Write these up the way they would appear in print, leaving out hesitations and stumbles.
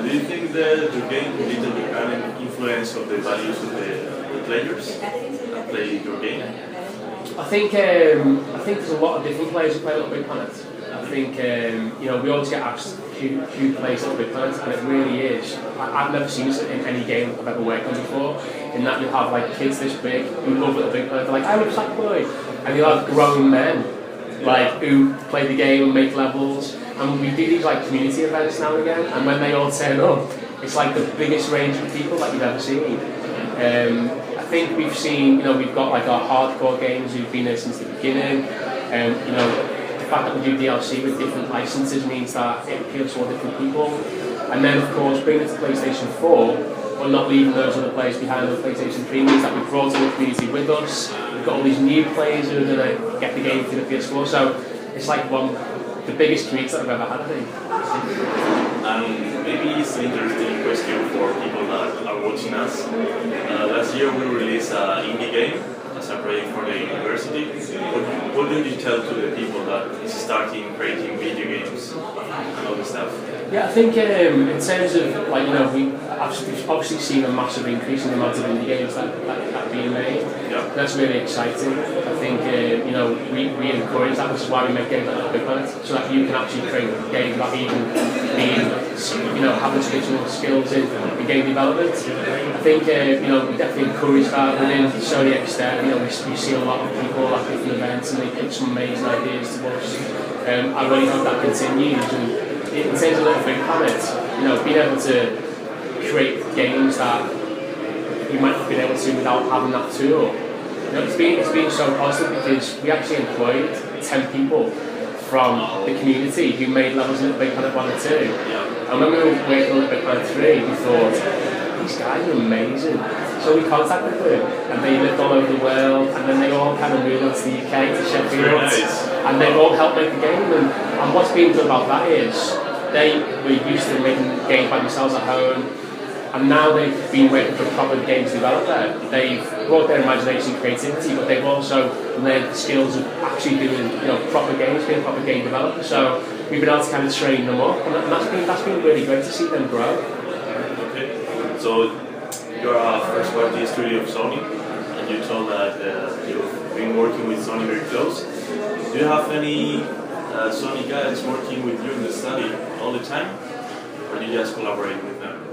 do you think that the game little bit can influence of the values of the players that play your game? I think there's a lot of different players who play Little Big Planet. I think we always get asked who plays Little Big Planet, and it really is. I've never seen this in any game I've ever worked on before. In that you'll have like kids this big who love Little Big Planet, they're like, I love Sackboy, and you'll have grown men like who play the game and make levels. And we do these like community events now and again, and when they all turn up, it's like the biggest range of people that you've ever seen. I think we've seen, we've got like our hardcore games who've been there since the beginning. The fact that we do DLC with different licenses means that it appeals to all different people. And then of course, bringing it to PlayStation 4, we're not leaving those other players behind on the PlayStation 3 means that we've brought in the community with us. We've got all these new players who are going to get the game through the PS4. So it's like the biggest community that I've ever had, I think. And maybe it's an interesting question for people that are watching us. Last year we released an indie game as a project for the university. What do you tell to the people that is starting creating video games and all this stuff? Yeah, I think in terms of we've obviously seen a massive increase in the amount of indie games that are being made. Yeah. That's really exciting. I think we encourage that. This is why we make games like Little Big Planet, so that you can actually create games that even being having traditional skills in game development. I think we definitely encourage that within Sony Extern. We see a lot of people at different events and they pitch some amazing ideas to us. I really hope that continues. And in terms of Little Big Planet, being able to create games that you might not have been able to without having that tool. It's been so positive because we actually employed 10 people from the community who made levels in Little Big Planet 1 and 2. And when we were working on Little Big Planet 3, we thought, these guys are amazing. So we contacted them, and they lived all over the world, and then they all kind of moved on to the UK, to Sheffield, and they all helped make the game. And what's been good about that is, they were used to making games by themselves at home, and now they've been working for a proper games developer. They've brought their imagination and creativity, but they've also learned the skills of actually doing proper games, being a proper game developer. So we've been able to kind of train them up, and that's been really great to see them grow. Okay, so you're a first party studio of Sony, and you told that you've been working with Sony very close. Do you have any Sony guys working with you in the study all the time, or do you just collaborate with them?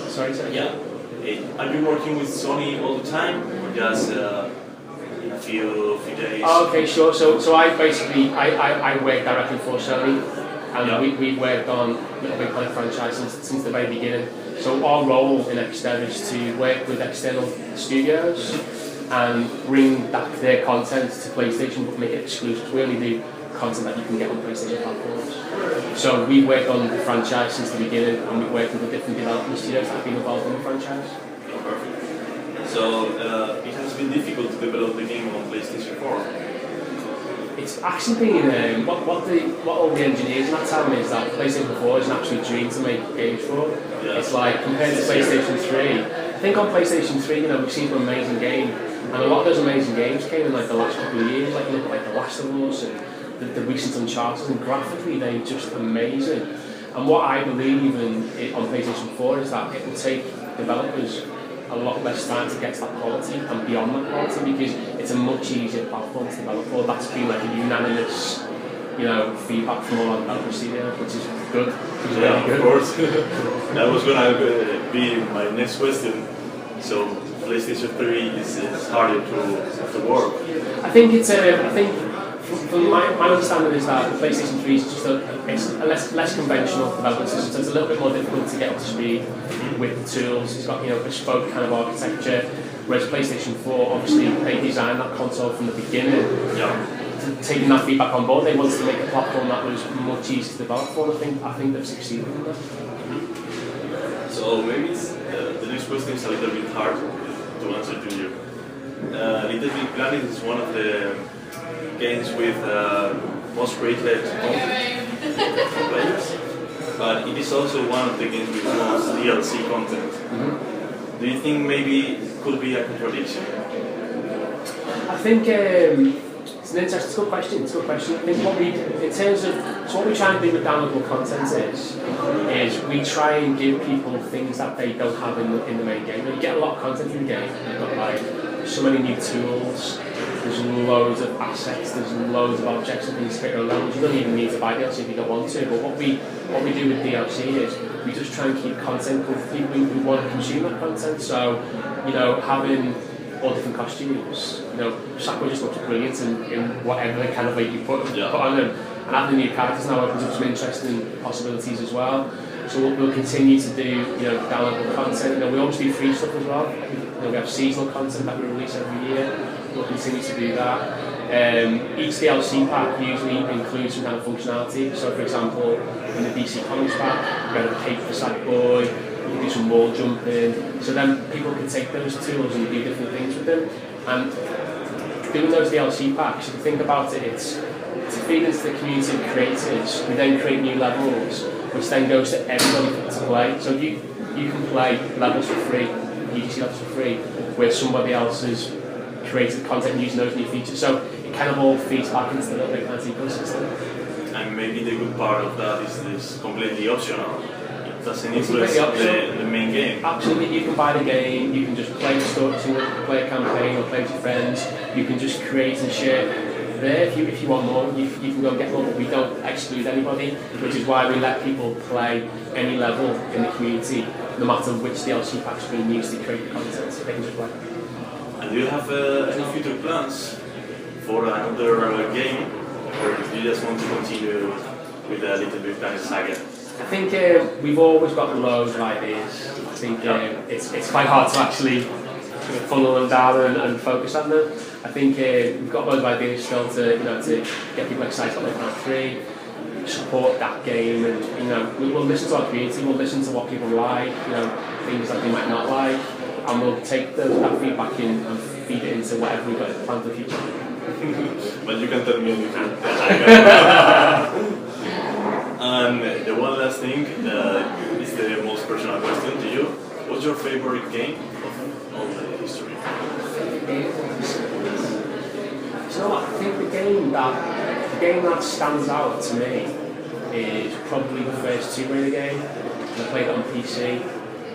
Sorry? Yeah. Are you working with Sony all the time, or just in a few days? Oh, okay, sure. So I basically I work directly for Sony, and we've worked on Little Big Planet franchises since the very beginning. So our role in Extern is to work with external studios and bring their content to PlayStation, but make it exclusive. We only do content that you can get on PlayStation platforms. So we work on the franchise since the beginning, and we work with the different development studios that have been involved in the franchise. Oh, perfect. So it has been difficult to develop the game on PlayStation 4. It's actually been what all the engineers in that tell me is that PlayStation 4 is an absolute dream to make games for. Yeah. It's like compared to PlayStation 3. I think on PlayStation 3, we've seen some amazing games, and a lot of those amazing games came in like the last couple of years. Like you look at The Last of Us and the recent Uncharted, and graphically they're just amazing. And what I believe on PlayStation 4 is that it will take developers a lot less time to get to that quality and beyond that quality, because it's a much easier platform to develop for. That's been like a unanimous feedback from all our developer studios, which is good. Yeah, of course. That was going to be my next question. So PlayStation 3 is harder to work. I think from my understanding is that the PlayStation 3 is just a less conventional development system, so it's a little bit more difficult to get up to speed with the tools. It's got bespoke kind of architecture, whereas PlayStation 4, obviously they designed that console from the beginning. Yeah. Taking that feedback on board, they wanted to make a platform that was much easier to develop for, and I think they've succeeded in that. So maybe the next question is a little bit hard to answer to you. Little Big Planet is one of the games with most rated players, but it is also one of the games with most DLC content. Do you think maybe it could be a contradiction? I think it's an interesting, it's a good question. I think what we try and do with downloadable content is we try and give people things that they don't have in the main game. You get a lot of content in the game. You've got like so many new tools. There's loads of assets. There's loads of objects that can create your levels. You don't even need to buy DLC if you don't want to. But what we do with DLC is we just try and keep content for people who want to consume that content. So, you know, having all different costumes. You know, Sakura just looks brilliant in whatever kind of way you put on them. And having the new characters now opens up some interesting possibilities as well. So we'll continue to do, you know, downloadable content. You know, we always do free stuff as well. You know, we have seasonal content that we release every year. We'll continue to do that. Each DLC pack usually includes some kind of functionality. So, for example, in the DC Comics pack, we're going to cape for Sackboy. You can do some wall jumping. So then people can take those tools and do different things with them. And doing those DLC packs, if you think about it, it's to feed into the community of creators. We then create new levels, which then goes to everybody to play. So you can play levels for free, UGC levels for free, where somebody else has created content using those new features. So it kind of all feeds back into the little big fancy ecosystem. And maybe the good part of that is this completely optional. It doesn't influence the main game. Absolutely, you can buy the game, you can just play the story, play a campaign or play with your friends. You can just create and share there. If you want more, you can go and get more, but we don't exclude anybody, which is why we let people play any level in the community, no matter which DLC pack's being used to create the content. They can just play. And do you have any future plans for another game, or do you just want to continue with a Little Big Planet saga? I think we've always got loads of ideas. I think it's quite hard to actually funnel them down and focus on them. I think we've got loads of ideas still to get people excited about Planet 3, support that game, and we'll listen to our community, we'll listen to what people like, things that they might not like, and we'll take that feedback in and feed it into whatever we've got planned for the future. But you can tell me you can. And the one last thing is the most personal question to you. What's your favorite game of all the history? So I think the game that stands out to me is probably the first Tomb Raider game. I played it on PC.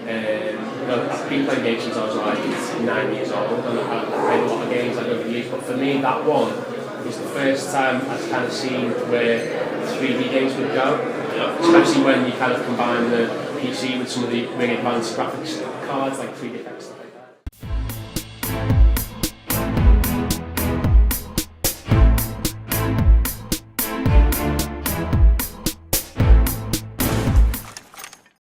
I've been playing games since I was like 9 years old, and I've played a lot of games over the years. But for me, that one was the first time I've kind of seen where 3D games would go, especially when you kind of combine the PC with some of the really advanced graphics cards like 3D effects.